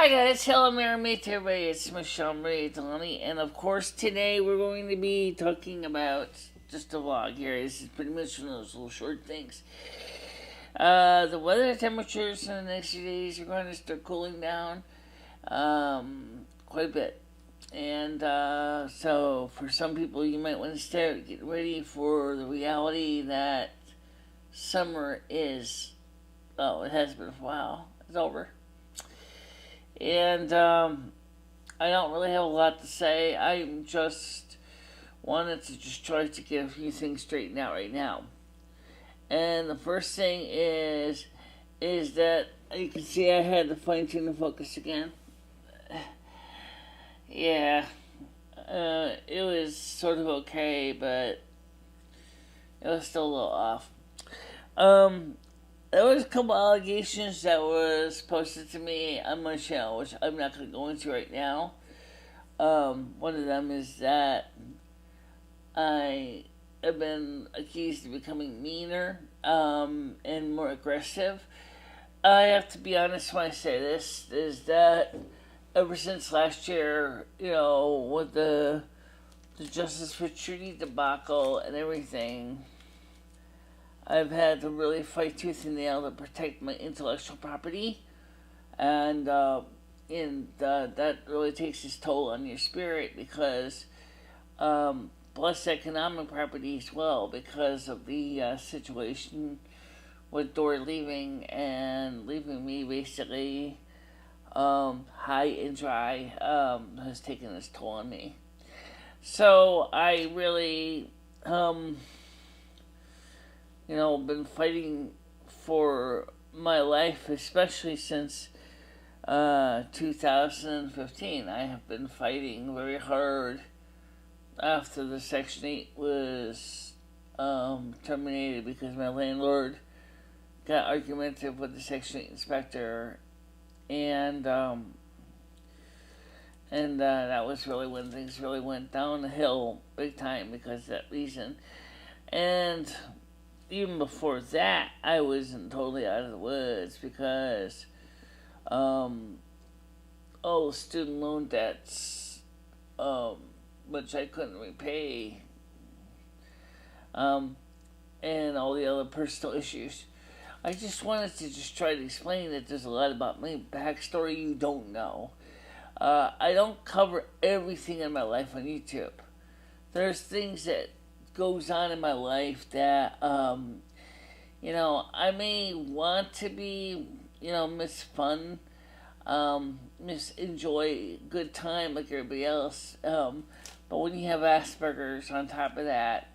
Hi guys, hello Merrymate to everybody, it's MicheleMarieDalene, and of course today we're going to be talking about just a vlog here. This is pretty much one of those little short things. The weather temperatures in the next few days are going to start cooling down quite a bit. And so for some people you might want to start getting ready for the reality that summer is, it has been for a while, it's over. And I don't really have a lot to say. I just wanted to just try to get a few things straightened out right now. And the first thing is that you can see I had to fine tune the focus again. Yeah, it was sort of okay, but it was still a little off. There was a couple allegations that was posted to me on my channel, which I'm not going to go into right now. One of them is that I have been accused of becoming meaner and more aggressive. I have to be honest when I say this, is that ever since last year, with the Justice for Trudy debacle and everything, I've had to really fight tooth and nail to protect my intellectual property, and that really takes its toll on your spirit because, plus economic property as well, because of the situation with Dora leaving and leaving me basically high and dry, has taken its toll on me. So I really been fighting for my life, especially since 2015. I have been fighting very hard after the Section 8 was terminated because my landlord got argumentative with the Section 8 inspector, and that was really when things really went down the hill big time because of that reason. And even before that, I wasn't totally out of the woods because all the student loan debts, which I couldn't repay, and all the other personal issues. I just wanted to just try to explain that there's a lot about my backstory you don't know. I don't cover everything in my life on YouTube. There's things that goes on in my life that I may want to be miss fun, miss enjoy good time like everybody else, but when you have Asperger's on top of that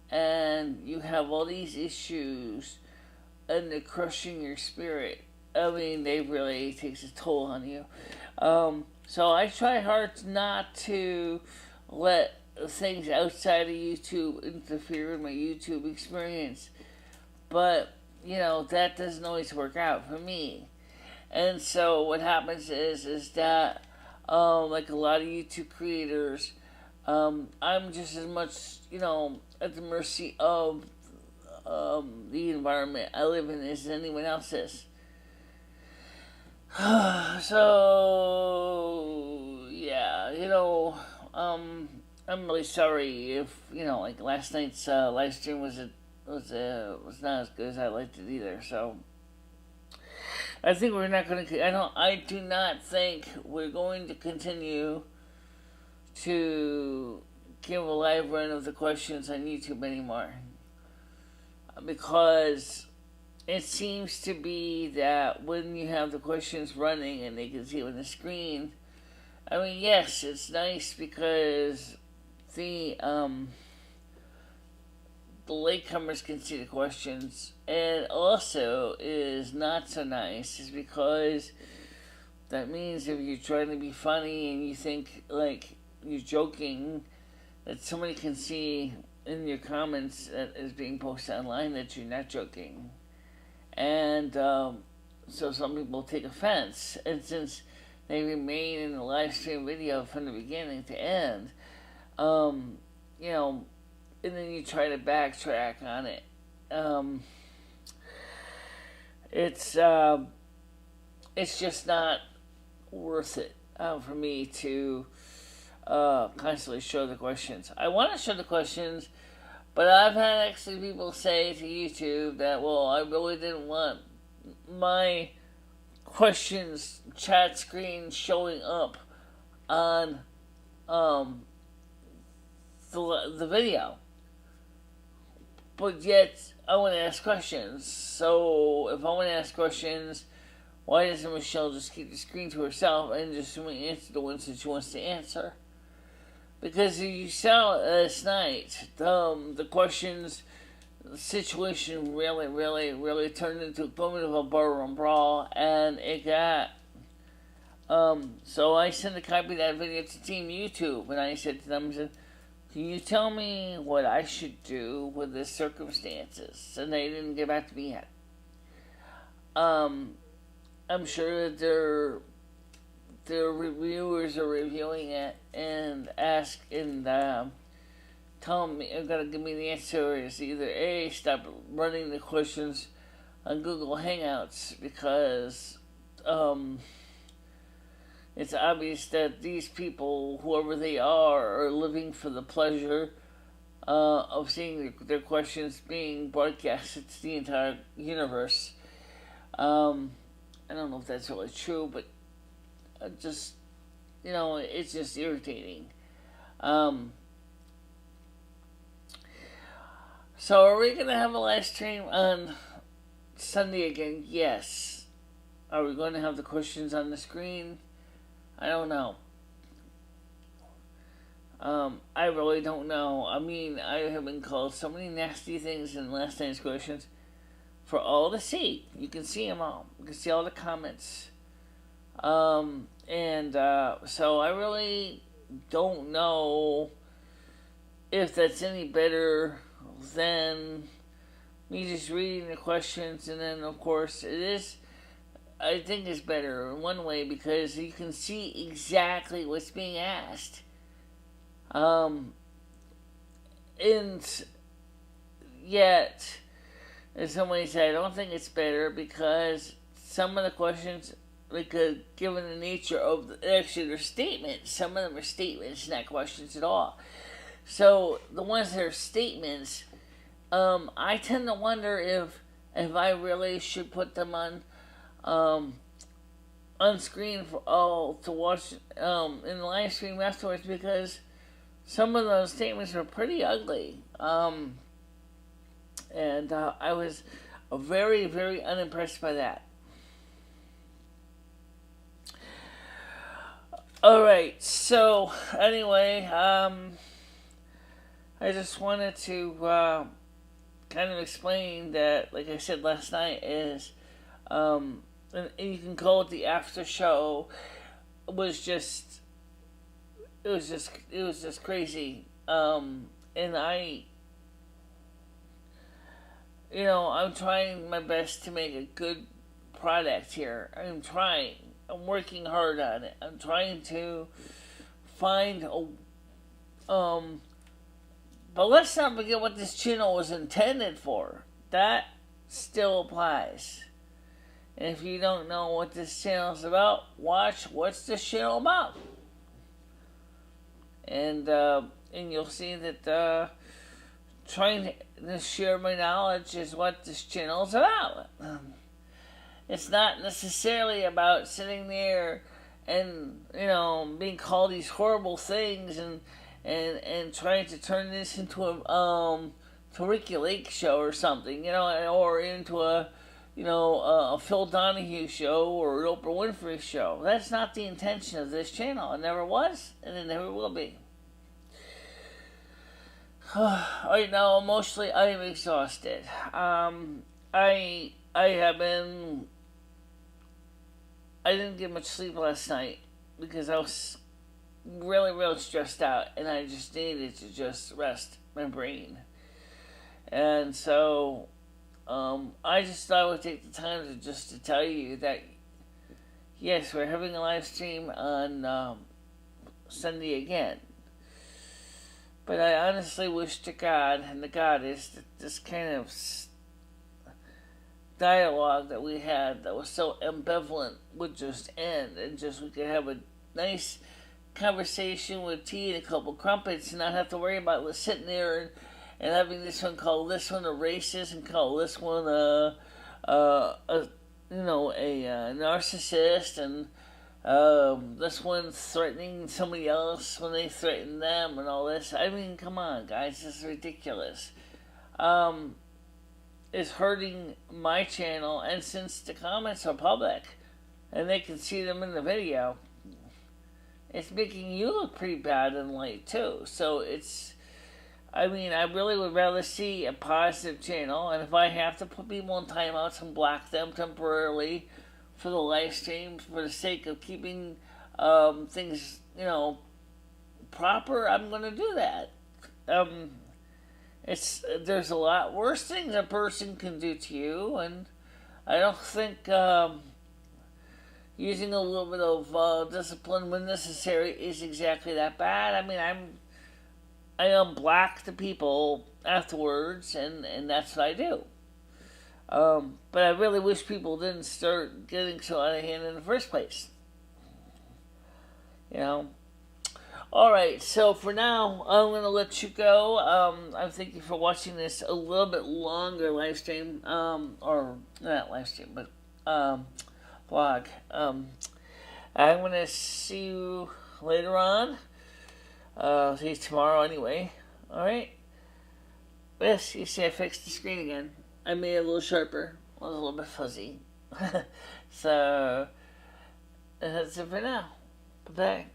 and you have all these issues and they're crushing your spirit, I mean, they really takes a toll on you. So I try hard not to let things outside of YouTube interfere with my YouTube experience, but that doesn't always work out for me. And so what happens is that like a lot of YouTube creators, I'm just as much at the mercy of the environment I live in as anyone else is. So yeah, I'm really sorry if like last night's live stream was not as good as I liked it either. So I think we're not going to. I do not think we're going to continue to give a live run of the questions on YouTube anymore, because it seems to be that when you have the questions running and they can see it on the screen, I mean, yes, it's nice because the latecomers can see the questions, and also is not so nice is because that means if you're trying to be funny and you think like you're joking, that somebody can see in your comments that is being posted online that you're not joking. And so some people take offense, and since they remain in the live stream video from the beginning to end, and then you try to backtrack on it. It's just not worth it for me to constantly show the questions. I want to show the questions, but I've had actually people say to YouTube that, well, I really didn't want my questions chat screen showing up on the video. But yet, I want to ask questions. So, if I want to ask questions, why doesn't Michelle just keep the screen to herself and just answer the ones that she wants to answer? Because you saw last night, the questions, the situation really turned into a bit of a barroom brawl, and it got, so I sent a copy of that video to Team YouTube, and I said to them, can you tell me what I should do with the circumstances? And they didn't get back to me yet. I'm sure that their reviewers are reviewing it and tell me, gotta give me the answer is either A, stop running the questions on Google Hangouts, because it's obvious that these people, whoever they are living for the pleasure of seeing their questions being broadcasted to the entire universe. I don't know if that's really true, but just, it's just irritating. So are we going to have a live stream on Sunday again? Yes. Are we going to have the questions on the screen? I don't know. I really don't know. I mean, I have been called so many nasty things in last night's questions for all to see. You can see them all. You can see all the comments. So I really don't know if that's any better than me just reading the questions, and then of course it is, I think it's better in one way because you can see exactly what's being asked. And yet, in some ways I don't think it's better because some of the questions, because given the nature of their statements, some of them are statements, not questions at all. So the ones that are statements, I tend to wonder if I really should put them on screen for all to watch in the live stream afterwards, because some of those statements are pretty ugly. And I was very unimpressed by that. Alright, so anyway, I just wanted to kind of explain that, like I said last night, is and you can call it the after show, it was just crazy. And I'm trying my best to make a good product here. I'm working hard on it. I'm trying to find but let's not forget what this channel was intended for. That still applies. And if you don't know what this channel is about, watch what's this channel about. And you'll see that trying to share my knowledge is what this channel is about. It's not necessarily about sitting there and, being called these horrible things and trying to turn this into a Ricky Lake show or something, or into a Phil Donahue show or an Oprah Winfrey show. That's not the intention of this channel. It never was, and it never will be. Right now, emotionally, I am exhausted. I didn't get much sleep last night because I was really stressed out, and I just needed to just rest my brain. And so I just thought I would take the time to tell you that yes, we're having a live stream on Sunday again. But I honestly wish to God and the Goddess that this kind of dialogue that we had that was so ambivalent would just end, and just we could have a nice conversation with tea and a couple crumpets and not have to worry about sitting there and having this one call this one a racist and call this one a narcissist, and this one threatening somebody else when they threaten them and all this. I mean, come on, guys, this is ridiculous. It's hurting my channel, and since the comments are public and they can see them in the video, it's making you look pretty bad in light too. So it's, I mean, I really would rather see a positive channel, and if I have to put people in timeouts and block them temporarily for the live streams for the sake of keeping things, proper, I'm going to do that. There's a lot worse things a person can do to you, and I don't think using a little bit of discipline when necessary is exactly that bad. I mean, I unblock the people afterwards, and that's what I do. But I really wish people didn't start getting so out of hand in the first place. Alright, so for now, I'm going to let you go. I thank you for watching this a little bit longer live stream, or not live stream, but vlog. I'm going to see you later on. See you tomorrow anyway. Alright? Yes, you see I fixed the screen again. I made it a little sharper. It was a little bit fuzzy. So, that's it for now. Bye-bye.